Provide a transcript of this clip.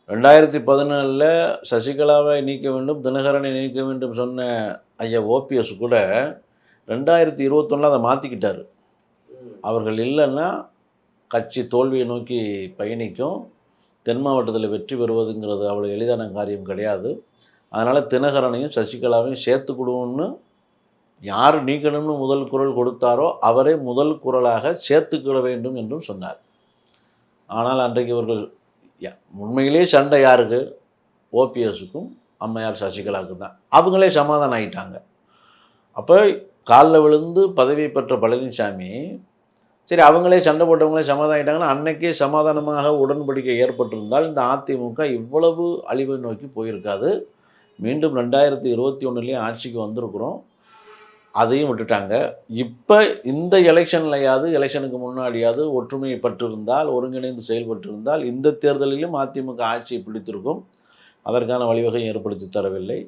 2014 சசிகலாவை நீக்க வேண்டும், தினகரனை நீக்க வேண்டும் சொன்ன ஐயா ஓபிஎஸ் கூட 2021 அதை மாற்றிக்கிட்டார். அவர்கள் இல்லைன்னா கட்சி தோல்வியை நோக்கி பயணிக்கும். தென் மாவட்டத்தில் வெற்றி பெறுவதுங்கிறது அவ்வளோ எளிதான காரியம் கிடையாது. அதனால் தினகரனையும் சசிகலாவையும் சேர்த்துக்கிடுவோம்னு யார் நீக்கணும்னு முதல் குரல் கொடுத்தாரோ அவரே முதல் குரலாக சேர்த்துக்கிட வேண்டும் என்றும் சொன்னார். ஆனால் அன்றைக்கு இவர்கள் உண்மையிலே சண்டை யாருக்கு? ஓபிஎஸ்ஸுக்கும் அம்மையார் சசிகலாவுக்கும் தான். அவங்களே சமாதானம் ஆகிட்டாங்க. அப்போ காலில் விழுந்து பதவி பெற்ற பழனிசாமி, சரி அவங்களே சண்டை போட்டவங்களே சமாதானம் ஆகிட்டாங்கன்னா அன்னைக்கே சமாதானமாக உடன்படிக்கை ஏற்பட்டிருந்தால் இந்த அதிமுக இவ்வளவு அழிவை நோக்கி போயிருக்காது. மீண்டும் 2021 ஆட்சிக்கு வந்திருக்கிறோம். அதையும் விட்டுட்டாங்க. இப்போ இந்த எலெக்ஷனுக்கு முன்னாடியாவது ஒற்றுமைப்பட்டிருந்தால், ஒருங்கிணைந்து செயல்பட்டிருந்தால் இந்த தேர்தலிலும் அதிமுக ஆட்சியை பிடித்திருக்கும். அதற்கான வழிவகை ஏற்படுத்தி தரவில்லை.